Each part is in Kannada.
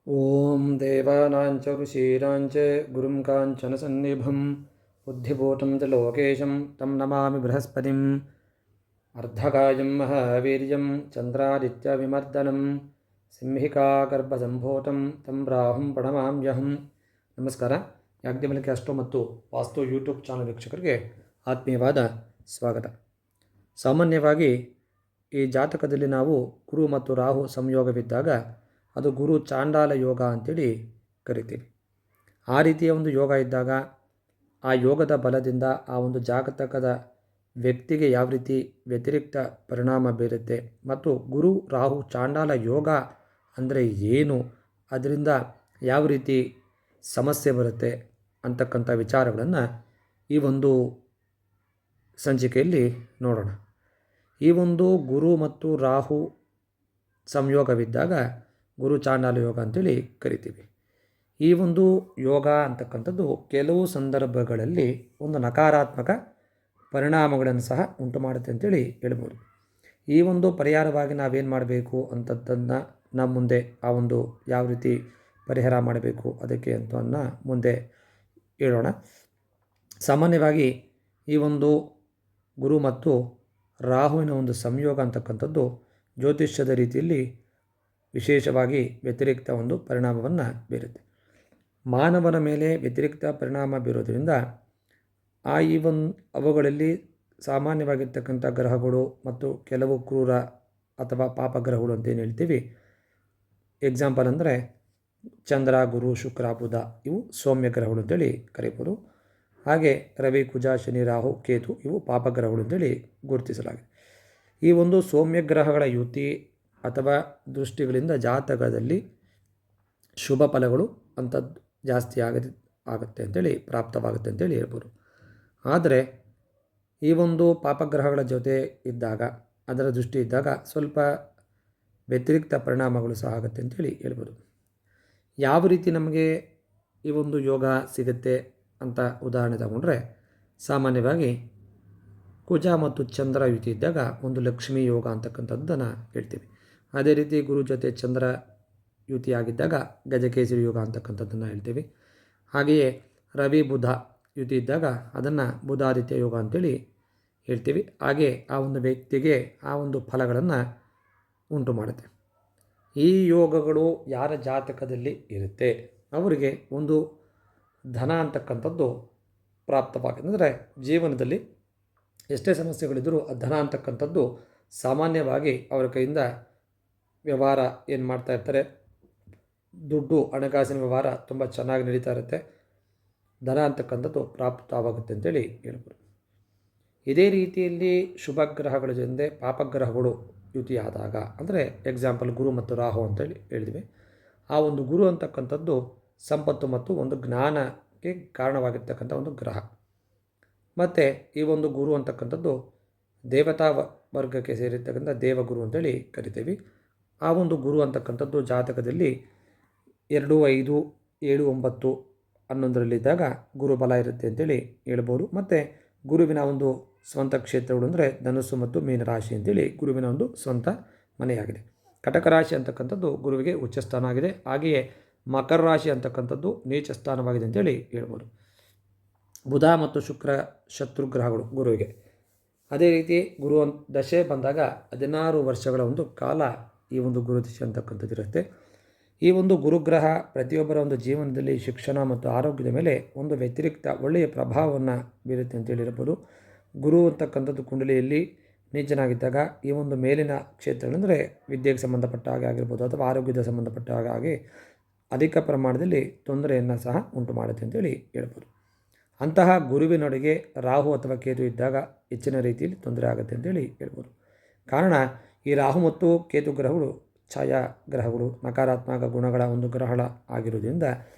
ಓಂ ದೇವಾನಾಂಚ ಋಷೀರಾಂಚ ಗುರುಂ ಕಾಂಚನಸನ್ನಿಭಂ ಬುದ್ಧಿಭೂತಂ ಚ ಲೋಕೇಶಂ ತಂ ನಮಾಮಿ ಬೃಹಸ್ಪತಿಂ ಅರ್ಧಕಾಯಂ ಮಹಾವೀರ್ಯಂ ಚಂದ್ರಾದಿತ್ಯವಿಮರ್ದನಂ ಸಿಂಹಿಕಾಗರ್ಭಸಂಭೂತಂ ತಂ ರಾಹುಂ ಪ್ರಣಮಾಮ್ಯಹಂ. ನಮಸ್ಕಾರ. ಯಾಜ್ಞವಲ್ಕ್ಯ ಅಷ್ಟೋ ಮತ್ತು ವಾಸ್ತು ಯೂಟ್ಯೂಬ್ ಚಾನಲ್ ವೀಕ್ಷಕರಿಗೆ ಆತ್ಮೀಯವಾದ ಸ್ವಾಗತ. ಸಾಮಾನ್ಯವಾಗಿ ಈ ಜಾತಕದಲ್ಲಿ ನಾವು ಗುರು ಮತ್ತು ರಾಹು ಸಂಯೋಗವಿದ್ದಾಗ ಅದು ಗುರು ಚಾಂಡಾಲ ಯೋಗ ಅಂತೇಳಿ ಕರಿತೀವಿ. ಆ ರೀತಿಯ ಒಂದು ಯೋಗ ಇದ್ದಾಗ ಆ ಯೋಗದ ಬಲದಿಂದ ಆ ಒಂದು ಜಾತಕದ ವ್ಯಕ್ತಿಗೆ ಯಾವ ರೀತಿ ವ್ಯತಿರಿಕ್ತ ಪರಿಣಾಮ ಬೀರುತ್ತೆ ಮತ್ತು ಗುರು ರಾಹು ಚಾಂಡಾಲ ಯೋಗ ಅಂದರೆ ಏನು, ಅದರಿಂದ ಯಾವ ರೀತಿ ಸಮಸ್ಯೆ ಬರುತ್ತೆ ಅಂತಕ್ಕಂಥ ವಿಚಾರಗಳನ್ನು ಈ ಒಂದು ಸಂಚಿಕೆಯಲ್ಲಿ ನೋಡೋಣ. ಈ ಒಂದು ಗುರು ಮತ್ತು ರಾಹು ಸಂಯೋಗವಿದ್ದಾಗ ಗುರು ಚಾಂಡಾಲ ಯೋಗ ಅಂತೇಳಿ ಕರಿತೀವಿ. ಈ ಒಂದು ಯೋಗ ಅಂತಕ್ಕಂಥದ್ದು ಕೆಲವು ಸಂದರ್ಭಗಳಲ್ಲಿ ಒಂದು ನಕಾರಾತ್ಮಕ ಪರಿಣಾಮಗಳನ್ನು ಸಹ ಉಂಟು ಮಾಡುತ್ತೆ ಅಂತೇಳಿ ಹೇಳ್ಬೋದು. ಈ ಒಂದು ಪರಿಹಾರವಾಗಿ ನಾವೇನು ಮಾಡಬೇಕು ಅಂತದ್ದನ್ನು ನಮ್ಮ ಮುಂದೆ ಆ ಒಂದು ಯಾವ ರೀತಿ ಪರಿಹಾರ ಮಾಡಬೇಕು ಅದಕ್ಕೆ ಅಂತವನ್ನು ಮುಂದೆ ಹೇಳೋಣ. ಸಾಮಾನ್ಯವಾಗಿ ಈ ಒಂದು ಗುರು ಮತ್ತು ರಾಹುವಿನ ಒಂದು ಸಂಯೋಗ ಅಂತಕ್ಕಂಥದ್ದು ಜ್ಯೋತಿಷ್ಯದ ರೀತಿಯಲ್ಲಿ ವಿಶೇಷವಾಗಿ ವ್ಯತಿರಿಕ್ತ ಒಂದು ಪರಿಣಾಮವನ್ನು ಬೀರುತ್ತೆ. ಮಾನವನ ಮೇಲೆ ವ್ಯತಿರಿಕ್ತ ಪರಿಣಾಮ ಬೀರೋದ್ರಿಂದ ಅವುಗಳಲ್ಲಿ ಸಾಮಾನ್ಯವಾಗಿರ್ತಕ್ಕಂಥ ಗ್ರಹಗಳು ಮತ್ತು ಕೆಲವು ಕ್ರೂರ ಅಥವಾ ಪಾಪಗ್ರಹಗಳು ಅಂತೇನು ಹೇಳ್ತೀವಿ. ಎಕ್ಸಾಂಪಲ್ ಅಂದರೆ ಚಂದ್ರ, ಗುರು, ಶುಕ್ರ, ಬುಧ ಇವು ಸೌಮ್ಯ ಗ್ರಹಗಳು ಅಂತೇಳಿ ಕರೀಬೋದು. ಹಾಗೆ ರವಿ, ಕುಜ, ಶನಿ, ರಾಹು, ಕೇತು ಇವು ಪಾಪಗ್ರಹಗಳು ಅಂತೇಳಿ ಗುರುತಿಸಲಾಗಿದೆ. ಈ ಒಂದು ಸೌಮ್ಯ ಗ್ರಹಗಳ ಯುತಿ ಅಥವಾ ದೃಷ್ಟಿಗಳಿಂದ ಜಾತಕದಲ್ಲಿ ಶುಭ ಫಲಗಳು ಅಂಥದ್ದು ಜಾಸ್ತಿ ಆಗುತ್ತೆ ಅಂತೇಳಿ ಪ್ರಾಪ್ತವಾಗುತ್ತೆ ಅಂತೇಳಿ ಹೇಳ್ಬೋದು. ಆದರೆ ಈ ಒಂದು ಪಾಪಗ್ರಹಗಳ ಜೊತೆ ಇದ್ದಾಗ ಅದರ ದೃಷ್ಟಿ ಇದ್ದಾಗ ಸ್ವಲ್ಪ ವ್ಯತಿರಿಕ್ತ ಪರಿಣಾಮಗಳು ಸಹ ಆಗುತ್ತೆ ಅಂತೇಳಿ ಹೇಳ್ಬೋದು. ಯಾವ ರೀತಿ ನಮಗೆ ಈ ಒಂದು ಯೋಗ ಸಿಗುತ್ತೆ ಅಂತ ಉದಾಹರಣೆ ತಗೊಂಡ್ರೆ, ಸಾಮಾನ್ಯವಾಗಿ ಕುಜ ಮತ್ತು ಚಂದ್ರ ಯುತಿ ಇದ್ದಾಗ ಒಂದು ಲಕ್ಷ್ಮೀ ಯೋಗ ಅಂತಕ್ಕಂಥದ್ದನ್ನು ಹೇಳ್ತೀವಿ. ಅದೇ ರೀತಿ ಗುರು ಜೊತೆ ಚಂದ್ರ ಯುತಿಯಾಗಿದ್ದಾಗ ಗಜಕೇಸರಿ ಯೋಗ ಅಂತಕ್ಕಂಥದ್ದನ್ನು ಹೇಳ್ತೀವಿ. ಹಾಗೆಯೇ ರವಿ ಬುಧ ಯುತಿ ಇದ್ದಾಗ ಅದನ್ನು ಬುಧಾದಿತ್ಯ ಯೋಗ ಅಂತೇಳಿ ಹೇಳ್ತೀವಿ. ಹಾಗೆ ಆ ಒಂದು ವ್ಯಕ್ತಿಗೆ ಆ ಒಂದು ಫಲಗಳನ್ನು ಉಂಟು ಮಾಡುತ್ತೆ. ಈ ಯೋಗಗಳು ಯಾರ ಜಾತಕದಲ್ಲಿ ಇರುತ್ತೆ ಅವರಿಗೆ ಒಂದು ಧನ ಅಂತಕ್ಕಂಥದ್ದು ಪ್ರಾಪ್ತವಾಗುತ್ತೆ. ಅಂದರೆ ಜೀವನದಲ್ಲಿ ಎಷ್ಟೇ ಸಮಸ್ಯೆಗಳಿದ್ದರೂ ಆ ಧನ ಅಂತಕ್ಕಂಥದ್ದು ಸಾಮಾನ್ಯವಾಗಿ ಅವರ ಕೈಯಿಂದ ವ್ಯವಹಾರ ಏನು ಮಾಡ್ತಾ ಇರ್ತಾರೆ, ದುಡ್ಡು ಹಣಕಾಸಿನ ವ್ಯವಹಾರ ತುಂಬ ಚೆನ್ನಾಗಿ ನಡೀತಾ ಇರುತ್ತೆ, ಧನ ಅಂತಕ್ಕಂಥದ್ದು ಪ್ರಾಪ್ತವಾಗುತ್ತೆ ಅಂತೇಳಿ ಹೇಳ್ಬೋದು. ಇದೇ ರೀತಿಯಲ್ಲಿ ಶುಭ ಗ್ರಹಗಳ ಜೊತೆ ಪಾಪಗ್ರಹಗಳು ಯುತಿಯಾದಾಗ, ಅಂದರೆ ಎಕ್ಸಾಂಪಲ್ ಗುರು ಮತ್ತು ರಾಹು ಅಂತೇಳಿ ಹೇಳಿದ್ವಿ. ಆ ಒಂದು ಗುರು ಅಂತಕ್ಕಂಥದ್ದು ಸಂಪತ್ತು ಮತ್ತು ಒಂದು ಜ್ಞಾನಕ್ಕೆ ಕಾರಣವಾಗಿರ್ತಕ್ಕಂಥ ಒಂದು ಗ್ರಹ. ಮತ್ತು ಈ ಒಂದು ಗುರು ಅಂತಕ್ಕಂಥದ್ದು ದೇವತಾ ವರ್ಗಕ್ಕೆ ಸೇರಿರ್ತಕ್ಕಂಥ ದೇವಗುರು ಅಂತೇಳಿ ಕರಿತೀವಿ. ಆ ಒಂದು ಗುರು ಅಂತಕ್ಕಂಥದ್ದು ಜಾತಕದಲ್ಲಿ 2, 5, 7, 9, 11ರಲ್ಲಿದ್ದಾಗ ಗುರುಬಲ ಇರುತ್ತೆ ಅಂತೇಳಿ ಹೇಳ್ಬೋದು. ಮತ್ತು ಗುರುವಿನ ಒಂದು ಸ್ವಂತ ಕ್ಷೇತ್ರಗಳು ಅಂದರೆ ಧನುಸ್ಸು ಮತ್ತು ಮೀನರಾಶಿ ಅಂತೇಳಿ ಗುರುವಿನ ಒಂದು ಸ್ವಂತ ಮನೆಯಾಗಿದೆ. ಕಟಕ ರಾಶಿ ಅಂತಕ್ಕಂಥದ್ದು ಗುರುವಿಗೆ ಉಚ್ಚ ಸ್ಥಾನ ಆಗಿದೆ. ಹಾಗೆಯೇ ಮಕರ ರಾಶಿ ಅಂತಕ್ಕಂಥದ್ದು ನೀಚ ಸ್ಥಾನವಾಗಿದೆ ಅಂತೇಳಿ ಹೇಳ್ಬೋದು. ಬುಧ ಮತ್ತು ಶುಕ್ರ ಶತ್ರುಗ್ರಹಗಳು ಗುರುವಿಗೆ. ಅದೇ ರೀತಿ ಗುರು ದಶೆ ಬಂದಾಗ 16 ವರ್ಷಗಳ ಒಂದು ಕಾಲ ಈ ಒಂದು ಗುರುದಶೆ ಅಂತಕ್ಕಂಥದ್ದು ಇರುತ್ತೆ. ಈ ಒಂದು ಗುರುಗ್ರಹ ಪ್ರತಿಯೊಬ್ಬರ ಒಂದು ಜೀವನದಲ್ಲಿ ಶಿಕ್ಷಣ ಮತ್ತು ಆರೋಗ್ಯದ ಮೇಲೆ ಒಂದು ವ್ಯತಿರಿಕ್ತ ಒಳ್ಳೆಯ ಪ್ರಭಾವವನ್ನು ಬೀರುತ್ತೆ ಅಂತೇಳಿರ್ಬೋದು. ಗುರು ಅಂತಕ್ಕಂಥದ್ದು ಕುಂಡಲಿಯಲ್ಲಿ ನೀಚನಾಗಿದ್ದಾಗ ಈ ಒಂದು ಮೇಲಿನ ಕ್ಷೇತ್ರಗಳೆಂದರೆ ವಿದ್ಯೆಗೆ ಸಂಬಂಧಪಟ್ಟ ಹಾಗೆ ಆಗಿರ್ಬೋದು ಅಥವಾ ಆರೋಗ್ಯದ ಸಂಬಂಧಪಟ್ಟ ಹಾಗೆ ಅಧಿಕ ಪ್ರಮಾಣದಲ್ಲಿ ತೊಂದರೆಯನ್ನು ಸಹ ಉಂಟು ಮಾಡುತ್ತೆ ಅಂತೇಳಿ ಹೇಳ್ಬೋದು. ಅಂತಹ ಗುರುವಿನೊಳಗೆ ರಾಹು ಅಥವಾ ಕೇತು ಇದ್ದಾಗ ಹೆಚ್ಚಿನ ರೀತಿಯಲ್ಲಿ ತೊಂದರೆ ಆಗುತ್ತೆ ಅಂತೇಳಿ ಹೇಳ್ಬೋದು. ಕಾರಣ ಈ ರಾಹು ಮತ್ತು ಕೇತು ಗ್ರಹಗಳು ಛಾಯಾ ಗ್ರಹಗಳು, ನಕಾರಾತ್ಮಕ ಗುಣಗಳ ಒಂದು ಗ್ರಹಣ ಆಗಿರುವುದರಿಂದ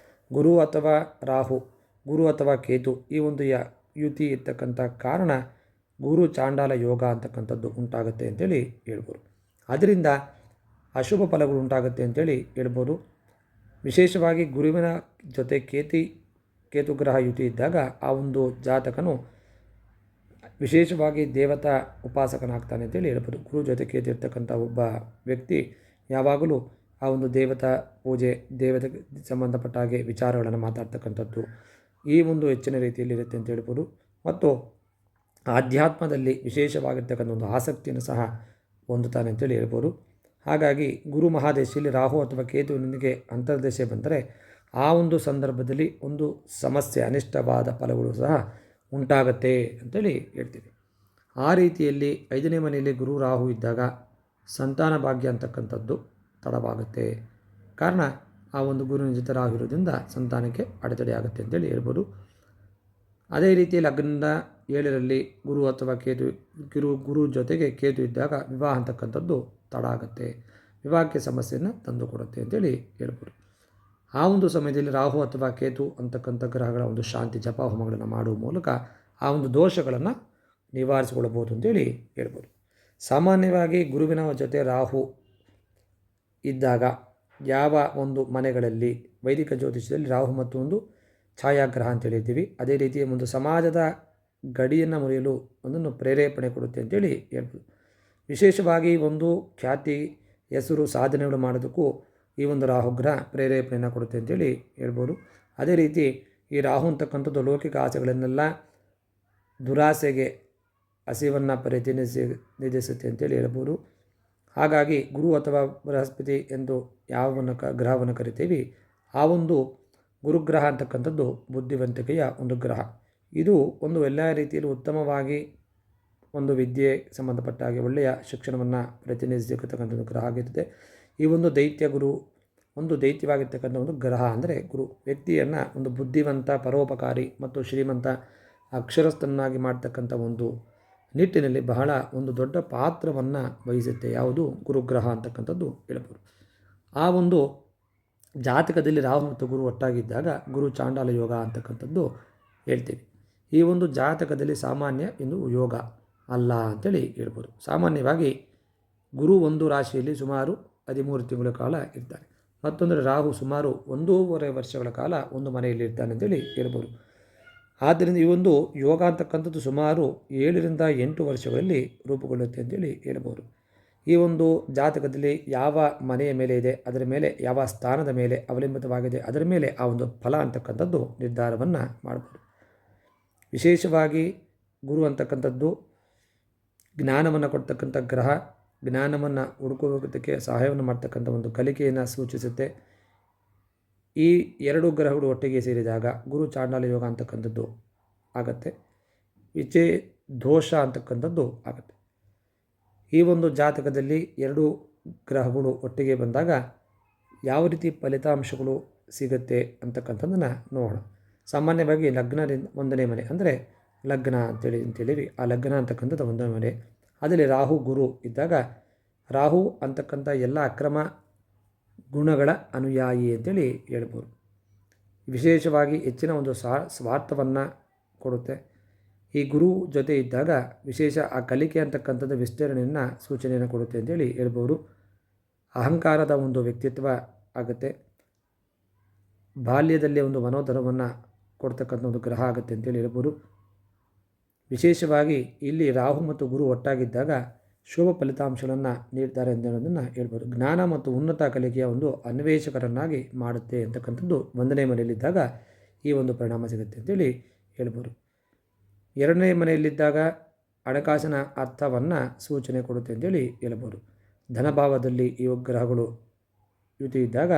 ಗುರು ಅಥವಾ ರಾಹು, ಗುರು ಅಥವಾ ಕೇತು ಈ ಒಂದು ಯುತಿ ಇರ್ತಕ್ಕಂಥ ಕಾರಣ ಗುರು ಚಾಂಡಾಲ ಯೋಗ ಅಂತಕ್ಕಂಥದ್ದು ಉಂಟಾಗುತ್ತೆ ಅಂತೇಳಿ ಹೇಳ್ಬೋದು. ಅದರಿಂದ ಅಶುಭ ಫಲಗಳು ಉಂಟಾಗುತ್ತೆ ಅಂತೇಳಿ ಹೇಳ್ಬೋದು. ವಿಶೇಷವಾಗಿ ಗುರುವಿನ ಜೊತೆ ಕೇತು ಗ್ರಹ ಯುತಿ ಇದ್ದಾಗ ಆ ಒಂದು ಜಾತಕನು ವಿಶೇಷವಾಗಿ ದೇವತಾ ಉಪಾಸಕನಾಗ್ತಾನೆ ಅಂತೇಳಿ ಹೇಳ್ಬೋದು. ಗುರು ಜೊತೆ ಕೇತು ಇರ್ತಕ್ಕಂಥ ಒಬ್ಬ ವ್ಯಕ್ತಿ ಯಾವಾಗಲೂ ಆ ಒಂದು ದೇವತಾ ಪೂಜೆ, ದೇವತೆಗೆ ಸಂಬಂಧಪಟ್ಟ ಹಾಗೆ ವಿಚಾರಗಳನ್ನು ಮಾತಾಡ್ತಕ್ಕಂಥದ್ದು ಈ ಒಂದು ಹೆಚ್ಚಿನ ರೀತಿಯಲ್ಲಿ ಇರುತ್ತೆ ಅಂತ ಹೇಳ್ಬೋದು. ಮತ್ತು ಆಧ್ಯಾತ್ಮದಲ್ಲಿ ವಿಶೇಷವಾಗಿರ್ತಕ್ಕಂಥ ಒಂದು ಆಸಕ್ತಿಯನ್ನು ಸಹ ಹೊಂದುತ್ತಾನೆ ಅಂತೇಳಿ ಹೇಳ್ಬೋದು. ಹಾಗಾಗಿ ಗುರು ಮಹಾದಶೆಯಲ್ಲಿ ರಾಹು ಅಥವಾ ಕೇತುವಿನಿಗೆ ಅಂತರ್ದಶೆ ಬಂದರೆ ಆ ಒಂದು ಸಂದರ್ಭದಲ್ಲಿ ಒಂದು ಸಮಸ್ಯೆ, ಅನಿಷ್ಟವಾದ ಫಲಗಳು ಸಹ ಉಂಟಾಗತ್ತೆ ಅಂತೇಳಿ ಹೇಳ್ತೀವಿ. ಆ ರೀತಿಯಲ್ಲಿ 5ನೇ ಮನೆಯಲ್ಲಿ ಗುರು ರಾಹು ಇದ್ದಾಗ ಸಂತಾನ ಭಾಗ್ಯ ಅಂತಕ್ಕಂಥದ್ದು ತಡವಾಗುತ್ತೆ. ಕಾರಣ ಆ ಒಂದು ಗುರುವಿನ ಜೊತೆ ರಾಹು ಇರೋದ್ರಿಂದ ಸಂತಾನಕ್ಕೆ ಅಡೆತಡೆ ಆಗುತ್ತೆ ಅಂತೇಳಿ ಹೇಳ್ಬೋದು. ಅದೇ ರೀತಿ ಲಗ್ನದ 7ರಲ್ಲಿ ಗುರು ಅಥವಾ ಕೇತು ಗುರು ಜೊತೆಗೆ ಕೇತು ಇದ್ದಾಗ ವಿವಾಹ ಅಂತಕ್ಕಂಥದ್ದು ತಡ ಆಗುತ್ತೆ, ವಿವಾಹಕ್ಕೆ ಸಮಸ್ಯೆಯನ್ನು ತಂದುಕೊಡುತ್ತೆ ಅಂತೇಳಿ ಹೇಳ್ಬೋದು. ಆ ಒಂದು ಸಮಯದಲ್ಲಿ ರಾಹು ಅಥವಾ ಕೇತು ಅಂತಕ್ಕಂಥ ಗ್ರಹಗಳ ಒಂದು ಶಾಂತಿ ಜಪ ಹೋಮಗಳನ್ನು ಮಾಡುವ ಮೂಲಕ ಆ ಒಂದು ದೋಷಗಳನ್ನು ನಿವಾರಿಸಿಕೊಳ್ಳಬಹುದು ಅಂತೇಳಿ ಹೇಳ್ಬೋದು. ಸಾಮಾನ್ಯವಾಗಿ ಗುರುವಿನ ಜೊತೆ ರಾಹು ಇದ್ದಾಗ ಯಾವ ಒಂದು ಮನೆಗಳಲ್ಲಿ ವೈದಿಕ ಜ್ಯೋತಿಷದಲ್ಲಿ ರಾಹು ಮತ್ತು ಒಂದು ಛಾಯಾಗ್ರಹ ಅಂತ ಹೇಳಿದ್ದೀವಿ. ಅದೇ ರೀತಿ ಒಂದು ಸಮಾಜದ ಗಡಿಯನ್ನು ಮುರಿಯಲು ಒಂದನ್ನು ಪ್ರೇರೇಪಣೆ ಕೊಡುತ್ತೆ ಅಂತೇಳಿ ಹೇಳ್ಬೋದು. ವಿಶೇಷವಾಗಿ ಒಂದು ಖ್ಯಾತಿ, ಹೆಸರು, ಸಾಧನೆಗಳು ಮಾಡೋದಕ್ಕೂ ಈ ಒಂದು ರಾಹುಗ್ರಹ ಪ್ರೇರೇಪಣೆಯನ್ನು ಕೊಡುತ್ತೆ ಅಂತೇಳಿ ಹೇಳ್ಬೋದು. ಅದೇ ರೀತಿ ಈ ರಾಹು ಅಂತಕ್ಕಂಥದ್ದು ಲೌಕಿಕ ಆಸೆಗಳನ್ನೆಲ್ಲ ದುರಾಸೆಗೆ ಹಸಿವನ್ನು ಪ್ರತಿನಿಧಿಸುತ್ತೆ ಅಂತೇಳಿ ಹೇಳ್ಬೋದು. ಹಾಗಾಗಿ ಗುರು ಅಥವಾ ಬೃಹಸ್ಪತಿ ಎಂದು ಯಾವನ್ನು ಗ್ರಹವನ್ನು ಕರಿತೀವಿ, ಆ ಒಂದು ಗುರುಗ್ರಹ ಅಂತಕ್ಕಂಥದ್ದು ಬುದ್ಧಿವಂತಿಕೆಯ ಒಂದು ಗ್ರಹ. ಇದು ಒಂದು ಎಲ್ಲ ರೀತಿಯಲ್ಲೂ ಉತ್ತಮವಾಗಿ ಒಂದು ವಿದ್ಯೆ ಸಂಬಂಧಪಟ್ಟ ಹಾಗೆ ಒಳ್ಳೆಯ ಶಿಕ್ಷಣವನ್ನು ಪ್ರತಿನಿಧಿಸಿರ್ತಕ್ಕಂಥ ಗ್ರಹ ಆಗಿರುತ್ತೆ. ಈ ಒಂದು ದೈತ್ಯ ಗುರು ಒಂದು ದೈತ್ಯವಾಗಿರ್ತಕ್ಕಂಥ ಒಂದು ಗ್ರಹ ಅಂದರೆ ಗುರು ವ್ಯಕ್ತಿಯನ್ನು ಒಂದು ಬುದ್ಧಿವಂತ, ಪರೋಪಕಾರಿ ಮತ್ತು ಶ್ರೀಮಂತ, ಅಕ್ಷರಸ್ಥನಾಗಿ ಮಾಡ್ತಕ್ಕಂಥ ಒಂದು ನಿಟ್ಟಿನಲ್ಲಿ ಬಹಳ ಒಂದು ದೊಡ್ಡ ಪಾತ್ರವನ್ನು ವಹಿಸುತ್ತೆ. ಯಾವುದು ಗುರುಗ್ರಹ ಅಂತಕ್ಕಂಥದ್ದು ಹೇಳ್ಬೋದು. ಆ ಒಂದು ಜಾತಕದಲ್ಲಿ ರಾಹು ಮತ್ತು ಗುರು ಒಟ್ಟಾಗಿದ್ದಾಗ ಗುರು ಚಾಂಡಾಲ ಯೋಗ ಅಂತಕ್ಕಂಥದ್ದು ಹೇಳ್ತೀವಿ. ಈ ಒಂದು ಜಾತಕದಲ್ಲಿ ಸಾಮಾನ್ಯ ಎಂದು ಯೋಗ ಅಲ್ಲ ಅಂತೇಳಿ ಹೇಳ್ಬೋದು. ಸಾಮಾನ್ಯವಾಗಿ ಗುರು ಒಂದು ರಾಶಿಯಲ್ಲಿ ಸುಮಾರು 13 ತಿಂಗಳ ಕಾಲ ಇರ್ತಾನೆ. ಮತ್ತೊಂದರೆ ರಾಹು ಸುಮಾರು 1.5 ವರ್ಷಗಳ ಕಾಲ ಒಂದು ಮನೆಯಲ್ಲಿ ಇರ್ತಾನೆ ಅಂತೇಳಿ ಹೇಳ್ಬೋದು. ಆದ್ದರಿಂದ ಈ ಒಂದು ಯೋಗ ಅಂತಕ್ಕಂಥದ್ದು ಸುಮಾರು 7ರಿಂದ 8 ವರ್ಷಗಳಲ್ಲಿ ರೂಪುಗೊಳ್ಳುತ್ತೆ ಅಂತೇಳಿ ಹೇಳ್ಬೋದು. ಈ ಒಂದು ಜಾತಕದಲ್ಲಿ ಯಾವ ಮನೆಯ ಮೇಲೆ ಇದೆ, ಅದರ ಮೇಲೆ ಯಾವ ಸ್ಥಾನದ ಮೇಲೆ ಅವಲಂಬಿತವಾಗಿದೆ, ಅದರ ಮೇಲೆ ಆ ಒಂದು ಫಲ ಅಂತಕ್ಕಂಥದ್ದು ನಿರ್ಧಾರವನ್ನು ಮಾಡ್ಬೋದು. ವಿಶೇಷವಾಗಿ ಗುರು ಅಂತಕ್ಕಂಥದ್ದು ಜ್ಞಾನವನ್ನು ಕೊಡ್ತಕ್ಕಂಥ ಗ್ರಹ, ಜ್ಞಾನವನ್ನು ಹುಡುಕೋದಕ್ಕೆ ಸಹಾಯವನ್ನು ಮಾಡ್ತಕ್ಕಂಥ ಒಂದು ಕಲಿಕೆಯನ್ನು ಸೂಚಿಸುತ್ತೆ. ಈ 2 ಗ್ರಹಗಳು ಒಟ್ಟಿಗೆ ಸೇರಿದಾಗ ಗುರು ಚಾಂಡಾಲ ಯೋಗ ಅಂತಕ್ಕಂಥದ್ದು ಆಗುತ್ತೆ. ದೋಷ ಅಂತಕ್ಕಂಥದ್ದು ಆಗುತ್ತೆ. ಈ ಒಂದು ಜಾತಕದಲ್ಲಿ 2 ಗ್ರಹಗಳು ಒಟ್ಟಿಗೆ ಬಂದಾಗ ಯಾವ ರೀತಿ ಫಲಿತಾಂಶಗಳು ಸಿಗುತ್ತೆ ಅಂತಕ್ಕಂಥದ್ದನ್ನು ನೋಡೋಣ. ಸಾಮಾನ್ಯವಾಗಿ ಲಗ್ನದಿಂದ 1ನೇ ಮನೆ ಅಂದರೆ ಲಗ್ನ ಅಂತೇಳಿ ಆ ಲಗ್ನ ಅಂತಕ್ಕಂಥದ್ದು 1ನೇ ಮನೆ. ಅದರಲ್ಲಿ ರಾಹು ಗುರು ಇದ್ದಾಗ ರಾಹು ಅಂತಕ್ಕಂಥ ಎಲ್ಲ ಅಕ್ರಮ ಗುಣಗಳ ಅನುಯಾಯಿ ಅಂತೇಳಿ ಹೇಳ್ಬೋದು. ವಿಶೇಷವಾಗಿ ಹೆಚ್ಚಿನ ಒಂದು ಸ್ವಾರ್ಥವನ್ನು ಕೊಡುತ್ತೆ. ಈ ಗುರು ಜೊತೆ ಇದ್ದಾಗ ವಿಶೇಷ ಆ ಕಲಿಕೆ ಅಂತಕ್ಕಂಥದ್ದು ವಿಸ್ತರಣೆಯನ್ನು ಸೂಚನೆಯನ್ನು ಕೊಡುತ್ತೆ ಅಂತೇಳಿ ಹೇಳ್ಬೋದು. ಅಹಂಕಾರದ ಒಂದು ವ್ಯಕ್ತಿತ್ವ ಆಗುತ್ತೆ. ಬಾಲ್ಯದಲ್ಲಿ ಒಂದು ಮನೋಧರ್ಮವನ್ನು ಕೊಡ್ತಕ್ಕಂಥ ಒಂದು ಗ್ರಹ ಆಗುತ್ತೆ ಅಂತೇಳಿ ಹೇಳ್ಬೋದು. ವಿಶೇಷವಾಗಿ ಇಲ್ಲಿ ರಾಹು ಮತ್ತು ಗುರು ಒಟ್ಟಾಗಿದ್ದಾಗ ಶುಭ ಫಲಿತಾಂಶಗಳನ್ನು ನೀಡ್ತಾರೆ ಅಂತ ಹೇಳೋದನ್ನು ಹೇಳ್ಬೋದು. ಜ್ಞಾನ ಮತ್ತು ಉನ್ನತ ಕಲಿಕೆಯ ಒಂದು ಅನ್ವೇಷಕರನ್ನಾಗಿ ಮಾಡುತ್ತೆ ಅಂತಕ್ಕಂಥದ್ದು 1ನೇ ಮನೆಯಲ್ಲಿದ್ದಾಗ ಈ ಒಂದು ಪರಿಣಾಮ ಸಿಗುತ್ತೆ ಅಂತೇಳಿ ಹೇಳ್ಬೋದು. 2ನೇ ಮನೆಯಲ್ಲಿದ್ದಾಗ ಹಣಕಾಸಿನ ಅರ್ಥವನ್ನು ಸೂಚನೆ ಕೊಡುತ್ತೆ ಅಂತೇಳಿ ಹೇಳ್ಬೋದು. ಧನಭಾವದಲ್ಲಿ ಈ ಗ್ರಹಗಳು ಯುತಿ ಇದ್ದಾಗ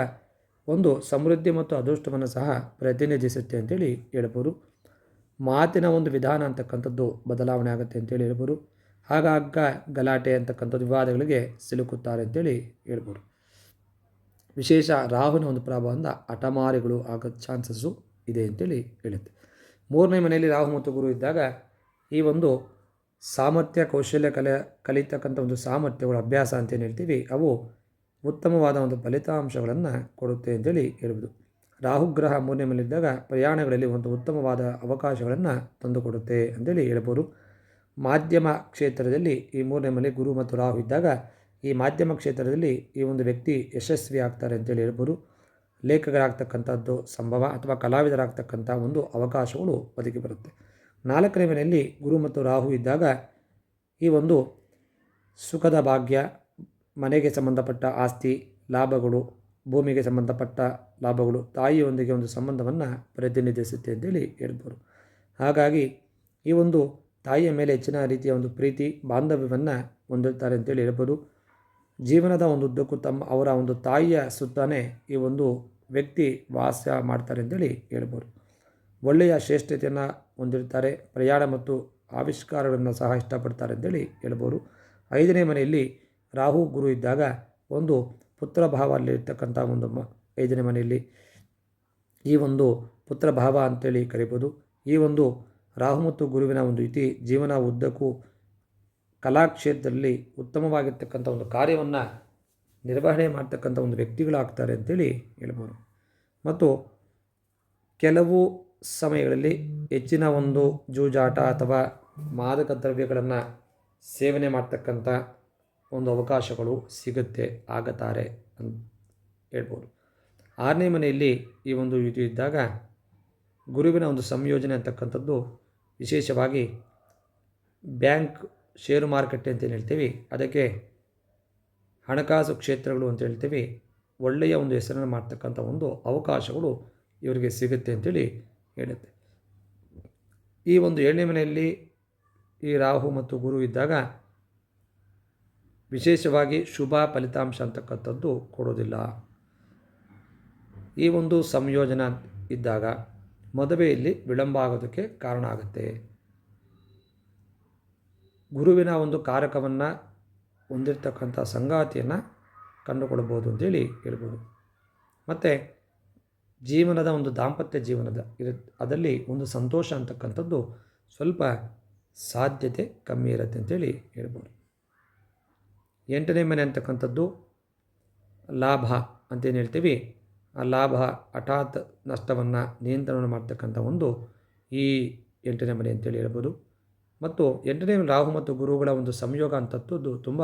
ಒಂದು ಸಮೃದ್ಧಿ ಮತ್ತು ಅದೃಷ್ಟವನ್ನು ಸಹ ಪ್ರತಿನಿಧಿಸುತ್ತೆ ಅಂತೇಳಿ ಹೇಳ್ಬೋದು. ಮಾತಿನ ಒಂದು ವಿಧಾನ ಅಂತಕ್ಕಂಥದ್ದು ಬದಲಾವಣೆ ಆಗುತ್ತೆ ಅಂತೇಳಿ ಹೇಳ್ಬೋದು. ಆಗಾಗ ಗಲಾಟೆ ಅಂತಕ್ಕಂಥದ್ದು ವಿವಾದಗಳಿಗೆ ಸಿಲುಕುತ್ತಾರೆ ಅಂತೇಳಿ ಹೇಳ್ಬೋದು. ವಿಶೇಷ ರಾಹುವಿನ ಒಂದು ಪ್ರಭಾವದಿಂದ ಹಠಮಾರಿಗಳು ಆಗೋ ಚಾನ್ಸಸ್ಸು ಇದೆ ಅಂತೇಳಿ ಹೇಳುತ್ತೆ. 3ನೇ ಮನೆಯಲ್ಲಿ ರಾಹು ಮತ್ತು ಗುರು ಇದ್ದಾಗ ಈ ಒಂದು ಸಾಮರ್ಥ್ಯ, ಕೌಶಲ್ಯ ಕಲಿತಕ್ಕಂಥ ಒಂದು ಸಾಮರ್ಥ್ಯಗಳು, ಅಭ್ಯಾಸ ಅಂತೇನು ಹೇಳ್ತೀವಿ, ಅವು ಉತ್ತಮವಾದ ಒಂದು ಫಲಿತಾಂಶಗಳನ್ನು ಕೊಡುತ್ತೆ ಅಂತೇಳಿ ಹೇಳ್ಬೋದು. ರಾಹುಗ್ರಹ 3ನೇ ಮನೆಯಲ್ಲಿದ್ದಾಗ ಪ್ರಯಾಣಗಳಲ್ಲಿ ಒಂದು ಉತ್ತಮವಾದ ಅವಕಾಶಗಳನ್ನು ತಂದುಕೊಡುತ್ತೆ ಅಂತೇಳಿ ಹೇಳ್ಬೋದು. ಮಾಧ್ಯಮ ಕ್ಷೇತ್ರದಲ್ಲಿ ಈ 3ನೇ ಮನೆ ಗುರು ಮತ್ತು ರಾಹು ಇದ್ದಾಗ ಈ ಮಾಧ್ಯಮ ಕ್ಷೇತ್ರದಲ್ಲಿ ಈ ಒಂದು ವ್ಯಕ್ತಿ ಯಶಸ್ವಿ ಆಗ್ತಾರೆ ಅಂತೇಳಿ ಹೇಳ್ಬೋದು. ಲೇಖಕರಾಗ್ತಕ್ಕಂಥದ್ದು ಸಂಭವ ಅಥವಾ ಕಲಾವಿದರಾಗ್ತಕ್ಕಂಥ ಒಂದು ಅವಕಾಶಗಳು ಒದಗಿ ಬರುತ್ತೆ. 4ನೇ ಮನೆಯಲ್ಲಿ ಗುರು ಮತ್ತು ರಾಹು ಇದ್ದಾಗ ಈ ಒಂದು ಸುಖದ ಭಾಗ್ಯ, ಮನೆಗೆ ಸಂಬಂಧಪಟ್ಟ ಆಸ್ತಿ, ಲಾಭಗಳು, ಭೂಮಿಗೆ ಸಂಬಂಧಪಟ್ಟ ಲಾಭಗಳು ತಾಯಿಯೊಂದಿಗೆ ಒಂದು ಸಂಬಂಧವನ್ನು ಪ್ರತಿನಿಧಿಸುತ್ತೆ ಅಂತೇಳಿ ಹೇಳ್ಬೋದು. ಹಾಗಾಗಿ ಈ ಒಂದು ತಾಯಿಯ ಮೇಲೆ ಹೆಚ್ಚಿನ ರೀತಿಯ ಒಂದು ಪ್ರೀತಿ ಬಾಂಧವ್ಯವನ್ನು ಹೊಂದಿರ್ತಾರೆ ಅಂತೇಳಿ ಹೇಳ್ಬೋದು. ಜೀವನದ ಒಂದು ಉದ್ದಕ್ಕೂ ಅವರ ಒಂದು ತಾಯಿಯ ಸುತ್ತಾನೆ ಈ ಒಂದು ವ್ಯಕ್ತಿ ವಾಸ ಮಾಡ್ತಾರೆ ಅಂತೇಳಿ ಹೇಳ್ಬೋದು. ಒಳ್ಳೆಯ ಶ್ರೇಷ್ಠತೆಯನ್ನು ಹೊಂದಿರ್ತಾರೆ. ಪ್ರಯಾಣ ಮತ್ತು ಆವಿಷ್ಕಾರಗಳನ್ನು ಸಹ ಇಷ್ಟಪಡ್ತಾರೆ ಅಂತೇಳಿ ಹೇಳ್ಬೋದು. 5ನೇ ಮನೆಯಲ್ಲಿ ರಾಹು ಗುರು ಇದ್ದಾಗ ಒಂದು ಪುತ್ರ ಭಾವ ಅಲ್ಲಿರ್ತಕ್ಕಂಥ ಒಂದು 5ನೇ ಮನೆಯಲ್ಲಿ ಈ ಒಂದು ಪುತ್ರ ಭಾವ ಅಂತೇಳಿ ಕರಿಬೋದು. ಈ ಒಂದು ರಾಹು ಮತ್ತು ಗುರುವಿನ ಒಂದು ಯುತಿ ಜೀವನ ಉದ್ದಕ್ಕೂ ಕಲಾಕ್ಷೇತ್ರದಲ್ಲಿ ಉತ್ತಮವಾಗಿರ್ತಕ್ಕಂಥ ಒಂದು ಕಾರ್ಯವನ್ನು ನಿರ್ವಹಣೆ ಮಾಡ್ತಕ್ಕಂಥ ಒಂದು ವ್ಯಕ್ತಿಗಳಾಗ್ತಾರೆ ಅಂತೇಳಿ ಹೇಳ್ಬೋದು. ಮತ್ತು ಕೆಲವು ಸಮಯಗಳಲ್ಲಿ ಹೆಚ್ಚಿನ ಒಂದು ಜೂಜಾಟ ಅಥವಾ ಮಾದಕ ದ್ರವ್ಯಗಳನ್ನು ಸೇವನೆ ಮಾಡ್ತಕ್ಕಂಥ ಒಂದು ಅವಕಾಶಗಳು ಆಗುತ್ತಾರೆ ಅಂತ ಹೇಳ್ಬೋದು. 6ನೇ ಮನೆಯಲ್ಲಿ ಈ ಒಂದು ಯುತಿ ಇದ್ದಾಗ ಗುರುವಿನ ಒಂದು ಸಂಯೋಜನೆ ಅಂತಕ್ಕಂಥದ್ದು ವಿಶೇಷವಾಗಿ ಬ್ಯಾಂಕ್, ಷೇರು ಮಾರುಕಟ್ಟೆ ಅಂತೇನು ಹೇಳ್ತೀವಿ, ಅದಕ್ಕೆ ಹಣಕಾಸು ಕ್ಷೇತ್ರಗಳು ಅಂತ ಹೇಳ್ತೀವಿ, ಒಳ್ಳೆಯ ಒಂದು ಹೆಸರನ್ನು ಮಾಡ್ತಕ್ಕಂಥ ಒಂದು ಅವಕಾಶಗಳು ಇವರಿಗೆ ಸಿಗುತ್ತೆ ಅಂತೇಳಿ ಹೇಳುತ್ತೆ. ಈ ಒಂದು 7ನೇ ಮನೆಯಲ್ಲಿ ಈ ರಾಹು ಮತ್ತು ಗುರು ಇದ್ದಾಗ ವಿಶೇಷವಾಗಿ ಶುಭ ಫಲಿತಾಂಶ ಅಂತಕ್ಕಂಥದ್ದು ಕೊಡೋದಿಲ್ಲ. ಈ ಒಂದು ಸಂಯೋಜನೆ ಇದ್ದಾಗ ಮದುವೆಯಲ್ಲಿ ವಿಳಂಬ ಆಗೋದಕ್ಕೆ ಕಾರಣ ಆಗುತ್ತೆ. ಗುರುವಿನ ಒಂದು ಕಾರಕವನ್ನು ಹೊಂದಿರತಕ್ಕಂಥ ಸಂಗಾತಿಯನ್ನು ಕಂಡುಕೊಳ್ಬೋದು ಅಂತೇಳಿ ಹೇಳ್ಬೋದು. ಮತ್ತು ಜೀವನದ ಒಂದು ದಾಂಪತ್ಯ ಜೀವನದ ಅದರಲ್ಲಿ ಒಂದು ಸಂತೋಷ ಅಂತಕ್ಕಂಥದ್ದು ಸ್ವಲ್ಪ ಸಾಧ್ಯತೆ ಕಮ್ಮಿ ಇರುತ್ತೆ ಅಂತೇಳಿ ಹೇಳ್ಬೋದು. 8ನೇ ಮನೆ ಅಂತಕ್ಕಂಥದ್ದು ಲಾಭ ಅಂತೇನು ಹೇಳ್ತೀವಿ, ಆ ಲಾಭ ಹಠಾತ್ ನಷ್ಟವನ್ನು ನಿಯಂತ್ರಣ ಮಾಡ್ತಕ್ಕಂಥ ಒಂದು ಈ 8ನೇ ಮನೆ ಅಂತೇಳಿ ಹೇಳ್ಬೋದು. ಮತ್ತು 8ನೇ ರಾಹು ಮತ್ತು ಗುರುಗಳ ಒಂದು ಸಂಯೋಗ ಅಂತದ್ದು ತುಂಬ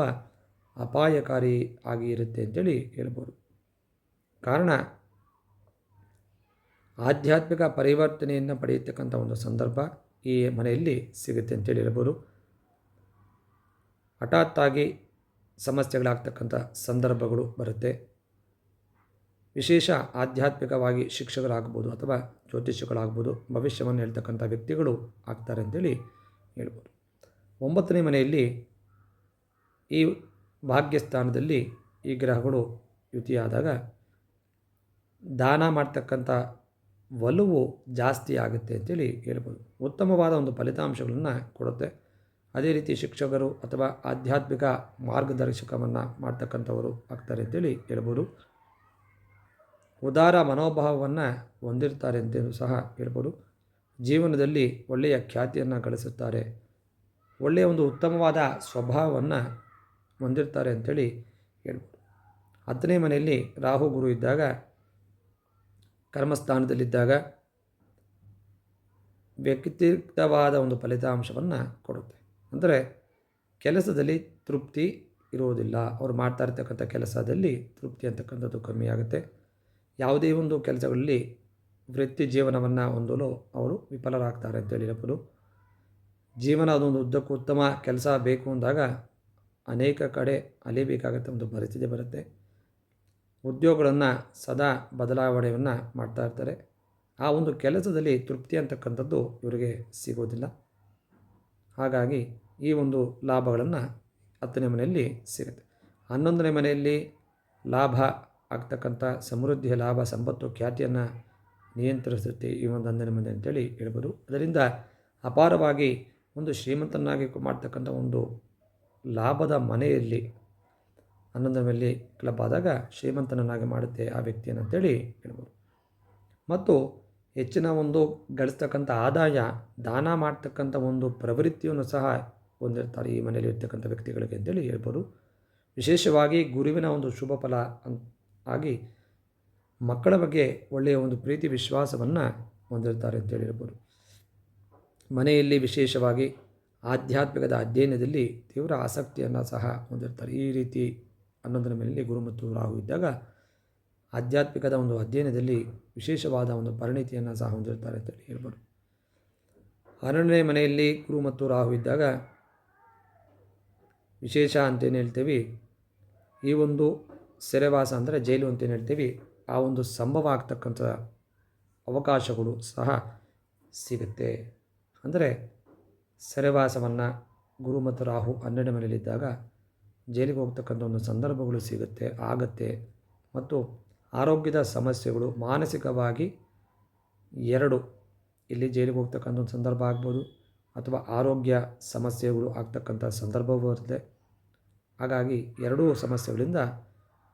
ಅಪಾಯಕಾರಿ ಆಗಿ ಇರುತ್ತೆ ಅಂತೇಳಿ ಹೇಳ್ಬೋದು. ಕಾರಣ ಆಧ್ಯಾತ್ಮಿಕ ಪರಿವರ್ತನೆಯನ್ನು ಪಡೆಯತಕ್ಕಂಥ ಒಂದು ಸಂದರ್ಭ ಈ ಮನೆಯಲ್ಲಿ ಸಿಗುತ್ತೆ ಅಂತೇಳಿ ಹೇಳ್ಬೋದು. ಹಠಾತ್ತಾಗಿ ಸಮಸ್ಯೆಗಳಾಗ್ತಕ್ಕಂಥ ಸಂದರ್ಭಗಳು ಬರುತ್ತೆ. ವಿಶೇಷ ಆಧ್ಯಾತ್ಮಿಕವಾಗಿ ಶಿಕ್ಷಕರಾಗ್ಬೋದು ಅಥವಾ ಜ್ಯೋತಿಷಿಗಳಾಗ್ಬೋದು, ಭವಿಷ್ಯವನ್ನು ಹೇಳ್ತಕ್ಕಂಥ ವ್ಯಕ್ತಿಗಳು ಆಗ್ತಾರೆ ಅಂತೇಳಿ ಹೇಳ್ಬೋದು. 9ನೇ ಮನೆಯಲ್ಲಿ ಈ ಭಾಗ್ಯಸ್ಥಾನದಲ್ಲಿ ಈ ಗ್ರಹಗಳು ಯುತಿಯಾದಾಗ ದಾನ ಮಾಡ್ತಕ್ಕಂಥ ಒಲವು ಜಾಸ್ತಿ ಆಗುತ್ತೆ ಅಂತೇಳಿ ಹೇಳ್ಬೋದು. ಉತ್ತಮವಾದ ಒಂದು ಫಲಿತಾಂಶಗಳನ್ನು ಕೊಡುತ್ತೆ. ಅದೇ ರೀತಿ ಶಿಕ್ಷಕರು ಅಥವಾ ಆಧ್ಯಾತ್ಮಿಕ ಮಾರ್ಗದರ್ಶಕವನ್ನು ಮಾಡ್ತಕ್ಕಂಥವರು ಆಗ್ತಾರೆ ಅಂತೇಳಿ ಹೇಳ್ಬೋದು. ಉದಾರ ಮನೋಭಾವವನ್ನು ಹೊಂದಿರ್ತಾರೆ ಅಂತಲೂ ಸಹ ಹೇಳ್ಬೋದು. ಜೀವನದಲ್ಲಿ ಒಳ್ಳೆಯ ಖ್ಯಾತಿಯನ್ನು ಗಳಿಸುತ್ತಾರೆ. ಒಳ್ಳೆಯ ಒಂದು ಉತ್ತಮವಾದ ಸ್ವಭಾವವನ್ನು ಹೊಂದಿರ್ತಾರೆ ಅಂಥೇಳಿ ಹೇಳ್ಬೋದು. 10ನೇ ಮನೆಯಲ್ಲಿ ರಾಹು ಗುರು ಇದ್ದಾಗ ಕರ್ಮಸ್ಥಾನದಲ್ಲಿದ್ದಾಗ ವ್ಯತಿರಿಕ್ತವಾದ ಒಂದು ಫಲಿತಾಂಶವನ್ನು ಕೊಡುತ್ತೆ. ಅಂದರೆ ಕೆಲಸದಲ್ಲಿ ತೃಪ್ತಿ ಇರುವುದಿಲ್ಲ. ಅವರು ಮಾಡ್ತಾ ಇರ್ತಕ್ಕಂಥ ಕೆಲಸದಲ್ಲಿ ತೃಪ್ತಿ ಅಂತಕ್ಕಂಥದ್ದು ಕಮ್ಮಿ ಆಗುತ್ತೆ. ಯಾವುದೇ ಒಂದು ಕೆಲಸಗಳಲ್ಲಿ ವೃತ್ತಿ ಜೀವನವನ್ನು ಹೊಂದಲು ಅವರು ವಿಫಲರಾಗ್ತಾರೆ ಅಂತೇಳಿ ಹೇಳ್ಬೋದು. ಜೀವನ ಅದೊಂದು ಉದ್ದಕ್ಕೂ ಉತ್ತಮ ಕೆಲಸ ಬೇಕು ಅಂದಾಗ ಅನೇಕ ಕಡೆ ಅಲಿಬೇಕಾಗತ್ತೆ, ಒಂದು ಪರಿಸ್ಥಿತಿ ಬರುತ್ತೆ. ಉದ್ಯೋಗಗಳನ್ನು ಸದಾ ಬದಲಾವಣೆಯನ್ನು ಮಾಡ್ತಾ ಇರ್ತಾರೆ. ಆ ಒಂದು ಕೆಲಸದಲ್ಲಿ ತೃಪ್ತಿ ಅಂತಕ್ಕಂಥದ್ದು ಇವರಿಗೆ ಸಿಗೋದಿಲ್ಲ. ಹಾಗಾಗಿ ಈ ಒಂದು ಲಾಭಗಳನ್ನು 10ನೇ ಮನೆಯಲ್ಲಿ ಸಿಗುತ್ತೆ. 11ನೇ ಮನೆಯಲ್ಲಿ ಲಾಭ ಆಗ್ತಕ್ಕಂಥ ಸಮೃದ್ಧಿಯ ಲಾಭ, ಸಂಪತ್ತು, ಖ್ಯಾತಿಯನ್ನು ನಿಯಂತ್ರಿಸುತ್ತೆ ಈ ಒಂದು 11ನೇ ಮನೆ ಅಂತೇಳಿ ಹೇಳ್ಬೋದು. ಅದರಿಂದ ಅಪಾರವಾಗಿ ಒಂದು ಶ್ರೀಮಂತನಾಗಿ ಮಾಡ್ತಕ್ಕಂಥ ಒಂದು ಲಾಭದ ಮನೆಯಲ್ಲಿ 11ನೇ ಮನೆಯಲ್ಲಿ ಕ್ಲಬ್ ಆದಾಗ ಶ್ರೀಮಂತನನ್ನಾಗಿ ಮಾಡುತ್ತೆ ಆ ವ್ಯಕ್ತಿಯನ್ನು ಅಂತೇಳಿ ಹೇಳ್ಬೋದು. ಮತ್ತು ಹೆಚ್ಚಿನ ಒಂದು ಗಳಿಸ್ತಕ್ಕಂಥ ಆದಾಯ, ದಾನ ಮಾಡ್ತಕ್ಕಂಥ ಒಂದು ಪ್ರವೃತ್ತಿಯನ್ನು ಸಹ ಹೊಂದಿರ್ತಾರೆ ಈ ಮನೆಯಲ್ಲಿ ಇರ್ತಕ್ಕಂಥ ವ್ಯಕ್ತಿಗಳಿಗೆ ಅಂತೇಳಿ ಹೇಳ್ಬೋದು. ವಿಶೇಷವಾಗಿ ಗುರುವಿನ ಒಂದು ಶುಭ ಫಲ ಆಗಿ ಮಕ್ಕಳ ಬಗ್ಗೆ ಒಳ್ಳೆಯ ಒಂದು ಪ್ರೀತಿ ವಿಶ್ವಾಸವನ್ನು ಹೊಂದಿರ್ತಾರೆ ಅಂತೇಳಿ ಹೇಳ್ಬೋದು. ಮನೆಯಲ್ಲಿ ವಿಶೇಷವಾಗಿ ಆಧ್ಯಾತ್ಮಿಕದ ಅಧ್ಯಯನದಲ್ಲಿ ತೀವ್ರ ಆಸಕ್ತಿಯನ್ನು ಸಹ ಹೊಂದಿರ್ತಾರೆ. ಈ ರೀತಿ 11ನೇ ಮನೆಯಲ್ಲಿ ಗುರು ಮತ್ತು ರಾಹು ಇದ್ದಾಗ ಆಧ್ಯಾತ್ಮಿಕದ ಒಂದು ಅಧ್ಯಯನದಲ್ಲಿ ವಿಶೇಷವಾದ ಒಂದು ಪರಿಣಿತಿಯನ್ನು ಸಹ ಹೊಂದಿರ್ತಾರೆ ಅಂತೇಳಿ ಹೇಳ್ಬೋದು. 12ನೇ ಮನೆಯಲ್ಲಿ ಗುರು ಮತ್ತು ರಾಹು ಇದ್ದಾಗ ವಿಶೇಷ ಅಂತೇನು ಹೇಳ್ತೀವಿ, ಈ ಒಂದು ಸೆರೆವಾಸ ಅಂದರೆ ಜೈಲು ಅಂತೇನು ಹೇಳ್ತೀವಿ, ಆ ಒಂದು ಸಂಭವ ಆಗ್ತಕ್ಕಂಥ ಅವಕಾಶಗಳು ಸಹ ಸಿಗುತ್ತೆ. ಅಂದರೆ ಸೆರೆವಾಸವನ್ನು ಗುರು ಮತ್ತು ರಾಹು 12 ಮನೆಯಲ್ಲಿದ್ದಾಗ ಜೈಲಿಗೆ ಹೋಗ್ತಕ್ಕಂಥ ಒಂದು ಸಂದರ್ಭಗಳು ಆಗತ್ತೆ. ಮತ್ತು ಆರೋಗ್ಯದ ಸಮಸ್ಯೆಗಳು ಮಾನಸಿಕವಾಗಿ 2 ಇಲ್ಲಿ ಜೈಲಿಗೆ ಹೋಗ್ತಕ್ಕಂಥ ಒಂದು ಸಂದರ್ಭ ಆಗ್ಬೋದು, ಅಥವಾ ಆರೋಗ್ಯ ಸಮಸ್ಯೆಗಳು ಆಗ್ತಕ್ಕಂಥ ಸಂದರ್ಭ ಬರುತ್ತೆ. ಹಾಗಾಗಿ 2 ಸಮಸ್ಯೆಗಳಿಂದ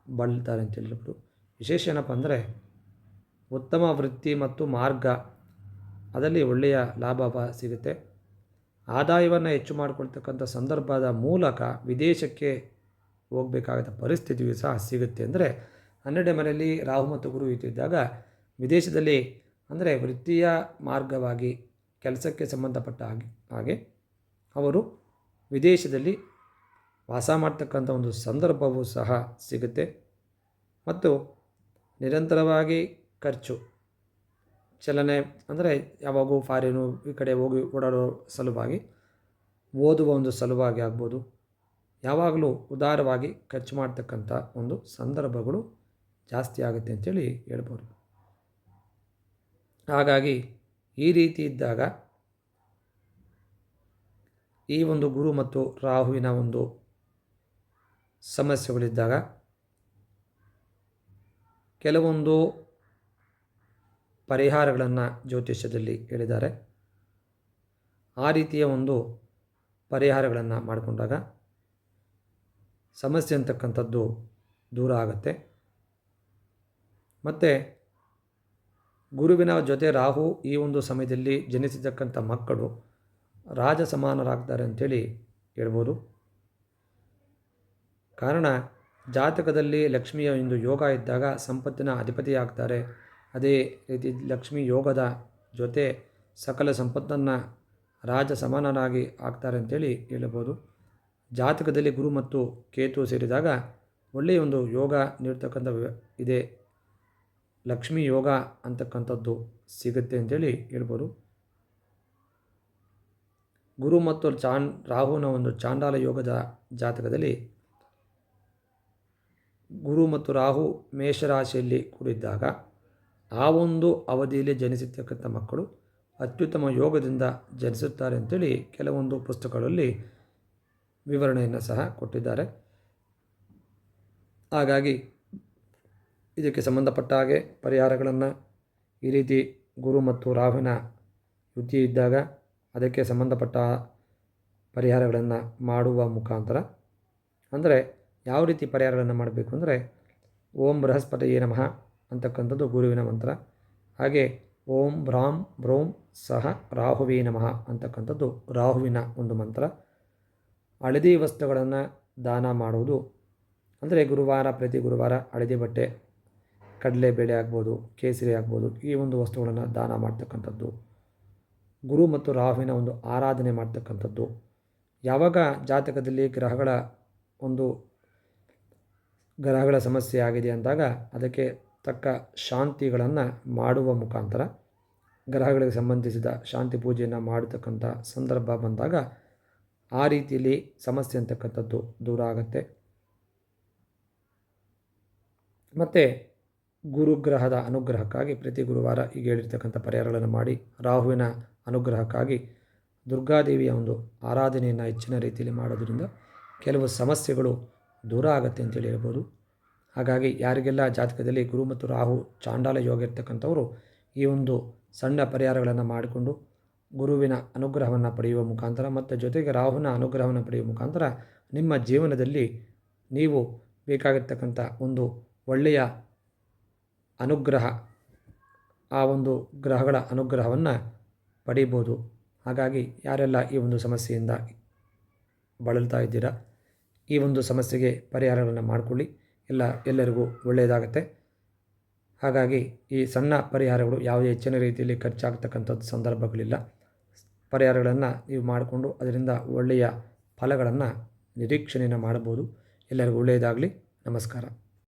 ಬಳಲ್ತಾರೆ ಅಂತ ಹೇಳ್ಬೋದು. ವಿಶೇಷ ಏನಪ್ಪ ಅಂದರೆ ಉತ್ತಮ ವೃತ್ತಿ ಮತ್ತು ಮಾರ್ಗ ಅದರಲ್ಲಿ ಒಳ್ಳೆಯ ಲಾಭ ಸಿಗುತ್ತೆ. ಆದಾಯವನ್ನು ಹೆಚ್ಚು ಮಾಡಿಕೊಳ್ತಕ್ಕಂಥ ಸಂದರ್ಭದ ಮೂಲಕ ವಿದೇಶಕ್ಕೆ ಹೋಗಬೇಕಾದ ಪರಿಸ್ಥಿತಿಯು ಸಹ ಸಿಗುತ್ತೆ. ಅಂದರೆ 12 ಮನೆಯಲ್ಲಿ ರಾಹು ಮತ್ತು ಗುರು ಇದ್ದಾಗ ವಿದೇಶದಲ್ಲಿ ಅಂದರೆ ವೃತ್ತಿಯ ಮಾರ್ಗವಾಗಿ ಕೆಲಸಕ್ಕೆ ಸಂಬಂಧಪಟ್ಟ ಹಾಗೆ ಅವರು ವಿದೇಶದಲ್ಲಿ ವಾಸ ಮಾಡ್ತಕ್ಕಂಥ ಒಂದು ಸಂದರ್ಭವೂ ಸಹ ಸಿಗುತ್ತೆ. ಮತ್ತು ನಿರಂತರವಾಗಿ ಖರ್ಚು ಚಲನೆ ಅಂದರೆ ಯಾವಾಗೂ ಫಾರಿನು ಈ ಕಡೆ ಹೋಗಿ ಓಡಾಡೋ ಸಲುವಾಗಿ, ಓದುವ ಒಂದು ಸಲುವಾಗಿ ಆಗ್ಬೋದು, ಯಾವಾಗಲೂ ಉದಾರವಾಗಿ ಖರ್ಚು ಮಾಡ್ತಕ್ಕಂಥ ಒಂದು ಸಂದರ್ಭಗಳು ಜಾಸ್ತಿ ಆಗುತ್ತೆ ಅಂತೇಳಿ ಹೇಳ್ಬೋದು. ಹಾಗಾಗಿ ಈ ರೀತಿ ಇದ್ದಾಗ ಈ ಒಂದು ಗುರು ಮತ್ತು ರಾಹುವಿನ ಒಂದು ಸಮಸ್ಯೆಗಳಿದ್ದಾಗ ಕೆಲವೊಂದು ಪರಿಹಾರಗಳನ್ನು ಜ್ಯೋತಿಷ್ಯದಲ್ಲಿ ಹೇಳಿದ್ದಾರೆ. ಆ ರೀತಿಯ ಒಂದು ಪರಿಹಾರಗಳನ್ನು ಮಾಡಿಕೊಂಡಾಗ ಸಮಸ್ಯೆ ಅಂತಕ್ಕಂಥದ್ದು ದೂರ ಆಗುತ್ತೆ. ಮತ್ತು ಗುರುವಿನ ಜೊತೆ ರಾಹು ಈ ಒಂದು ಸಮಯದಲ್ಲಿ ಜನಿಸಿರ್ತಕ್ಕಂಥ ಮಕ್ಕಳು ರಾಜ ಸಮಾನರಾಗ್ತಾರೆ ಅಂಥೇಳಿ ಹೇಳ್ಬೋದು. ಕಾರಣ ಜಾತಕದಲ್ಲಿ ಲಕ್ಷ್ಮಿಯ ಒಂದು ಯೋಗ ಇದ್ದಾಗ ಸಂಪತ್ತಿನ ಅಧಿಪತಿಯಾಗ್ತಾರೆ. ಅದೇ ರೀತಿ ಲಕ್ಷ್ಮಿ ಯೋಗದ ಜೊತೆ ಸಕಲ ಸಂಪತ್ತನ್ನು ರಾಜ ಸಮಾನರಾಗಿ ಆಗ್ತಾರೆ ಅಂತೇಳಿ ಹೇಳ್ಬೋದು. ಜಾತಕದಲ್ಲಿ ಗುರು ಮತ್ತು ಕೇತು ಸೇರಿದಾಗ ಒಳ್ಳೆಯ ಒಂದು ಯೋಗ ನೀಡ್ತಕ್ಕಂಥ ಇದೆ, ಲಕ್ಷ್ಮಿ ಯೋಗ ಅಂತಕ್ಕಂಥದ್ದು ಸಿಗುತ್ತೆ ಅಂತೇಳಿ ಹೇಳ್ಬೋದು. ಗುರು ಮತ್ತು ರಾಹುನ ಒಂದು ಚಾಂಡಾಲ ಯೋಗದ ಜಾತಕದಲ್ಲಿ ಗುರು ಮತ್ತು ರಾಹು ಮೇಷರಾಶಿಯಲ್ಲಿ ಕೂಡಿದ್ದಾಗ ಆ ಒಂದು ಅವಧಿಯಲ್ಲಿ ಜನಿಸಿರ್ತಕ್ಕಂಥ ಮಕ್ಕಳು ಅತ್ಯುತ್ತಮ ಯೋಗದಿಂದ ಜನಿಸುತ್ತಾರೆ ಅಂತೇಳಿ ಕೆಲವೊಂದು ಪುಸ್ತಕಗಳಲ್ಲಿ ವಿವರಣೆಯನ್ನು ಸಹ ಕೊಟ್ಟಿದ್ದಾರೆ. ಹಾಗಾಗಿ ಇದಕ್ಕೆ ಸಂಬಂಧಪಟ್ಟ ಹಾಗೆ ಪರಿಹಾರಗಳನ್ನು ಈ ರೀತಿ ಗುರು ಮತ್ತು ರಾಹುವಿನ ಯುತಿ ಇದ್ದಾಗ ಅದಕ್ಕೆ ಸಂಬಂಧಪಟ್ಟ ಪರಿಹಾರಗಳನ್ನು ಮಾಡುವ ಮುಖಾಂತರ, ಅಂದರೆ ಯಾವ ರೀತಿ ಪರಿಹಾರಗಳನ್ನು ಮಾಡಬೇಕು ಅಂದರೆ ಓಂ ಬೃಹಸ್ಪತಿಯೇ ನಮಃ ಅಂತಕ್ಕಂಥದ್ದು ಗುರುವಿನ ಮಂತ್ರ. ಹಾಗೆ ಓಂ ಭ್ರಾಂ ಭ್ರೌಂ ಸಹ ರಾಹುವೇ ನಮಃ ಅಂತಕ್ಕಂಥದ್ದು ರಾಹುವಿನ ಒಂದು ಮಂತ್ರ. ಹಳದಿ ವಸ್ತುಗಳನ್ನು ದಾನ ಮಾಡುವುದು, ಅಂದರೆ ಪ್ರತಿ ಗುರುವಾರ ಹಳದಿ ಬಟ್ಟೆ, ಕಡಲೆಬೇಳೆ ಆಗ್ಬೋದು, ಕೇಸರಿ ಆಗ್ಬೋದು, ಈ ಒಂದು ವಸ್ತುಗಳನ್ನು ದಾನ ಮಾಡ್ತಕ್ಕಂಥದ್ದು. ಗುರು ಮತ್ತು ರಾಹುವಿನ ಒಂದು ಆರಾಧನೆ ಮಾಡ್ತಕ್ಕಂಥದ್ದು. ಯಾವಾಗ ಜಾತಕದಲ್ಲಿ ಗ್ರಹಗಳ ಸಮಸ್ಯೆ ಆಗಿದೆ ಅಂದಾಗ ಅದಕ್ಕೆ ತಕ್ಕ ಶಾಂತಿಗಳನ್ನು ಮಾಡುವ ಮುಖಾಂತರ, ಗ್ರಹಗಳಿಗೆ ಸಂಬಂಧಿಸಿದ ಶಾಂತಿ ಪೂಜೆಯನ್ನು ಮಾಡತಕ್ಕಂಥ ಸಂದರ್ಭ ಬಂದಾಗ ಆ ರೀತಿಯಲ್ಲಿ ಸಮಸ್ಯೆ ಅಂತಕ್ಕಂಥದ್ದು ದೂರ ಆಗುತ್ತೆ. ಮತ್ತು ಗುರುಗ್ರಹದ ಅನುಗ್ರಹಕ್ಕಾಗಿ ಪ್ರತಿ ಗುರುವಾರ ಈಗ ಹೇಳಿರ್ತಕ್ಕಂಥ ಪರಿಹಾರಗಳನ್ನು ಮಾಡಿ, ರಾಹುವಿನ ಅನುಗ್ರಹಕ್ಕಾಗಿ ದುರ್ಗಾದೇವಿಯ ಒಂದು ಆರಾಧನೆಯನ್ನು ಹೆಚ್ಚಿನ ರೀತಿಯಲ್ಲಿ ಮಾಡೋದ್ರಿಂದ ಕೆಲವು ಸಮಸ್ಯೆಗಳು ದೂರ ಆಗುತ್ತೆ ಅಂತೇಳಿ ಹೇಳ್ಬೋದು. ಹಾಗಾಗಿ ಯಾರಿಗೆಲ್ಲ ಜಾತಕದಲ್ಲಿ ಗುರು ಮತ್ತು ರಾಹು ಚಾಂಡಾಲ ಯೋಗ ಇರ್ತಕ್ಕಂಥವರು ಈ ಒಂದು ಸಣ್ಣ ಪರಿಹಾರಗಳನ್ನು ಮಾಡಿಕೊಂಡು ಗುರುವಿನ ಅನುಗ್ರಹವನ್ನು ಪಡೆಯುವ ಮುಖಾಂತರ ಮತ್ತು ಜೊತೆಗೆ ರಾಹುವಿನ ಅನುಗ್ರಹವನ್ನು ಪಡೆಯುವ ಮುಖಾಂತರ ನಿಮ್ಮ ಜೀವನದಲ್ಲಿ ನೀವು ಬೇಕಾಗಿರ್ತಕ್ಕಂಥ ಒಂದು ಒಳ್ಳೆಯ ಅನುಗ್ರಹ, ಆ ಒಂದು ಗ್ರಹಗಳ ಅನುಗ್ರಹವನ್ನು ಪಡೀಬೋದು. ಹಾಗಾಗಿ ಯಾರೆಲ್ಲ ಈ ಒಂದು ಸಮಸ್ಯೆಯಿಂದ ಬಳಲ್ತಾ ಇದ್ದೀರಾ, ಈ ಒಂದು ಸಮಸ್ಯೆಗೆ ಪರಿಹಾರಗಳನ್ನು ಮಾಡಿಕೊಳ್ಳಿ, ಎಲ್ಲರಿಗೂ ಒಳ್ಳೆಯದಾಗುತ್ತೆ. ಹಾಗಾಗಿ ಈ ಸಣ್ಣ ಪರಿಹಾರಗಳು ಯಾವುದೇ ಹೆಚ್ಚಿನ ರೀತಿಯಲ್ಲಿ ಖರ್ಚಾಗ್ತಕ್ಕಂಥದ್ದು ಸಂದರ್ಭಗಳಿಲ್ಲ. ಪರಿಹಾರಗಳನ್ನು ನೀವು ಮಾಡಿಕೊಂಡು ಅದರಿಂದ ಒಳ್ಳೆಯ ಫಲಗಳನ್ನು ನಿರೀಕ್ಷಣೆಯನ್ನು ಮಾಡಬಹುದು. ಎಲ್ಲರಿಗೂ ಒಳ್ಳೆಯದಾಗಲಿ. ನಮಸ್ಕಾರ.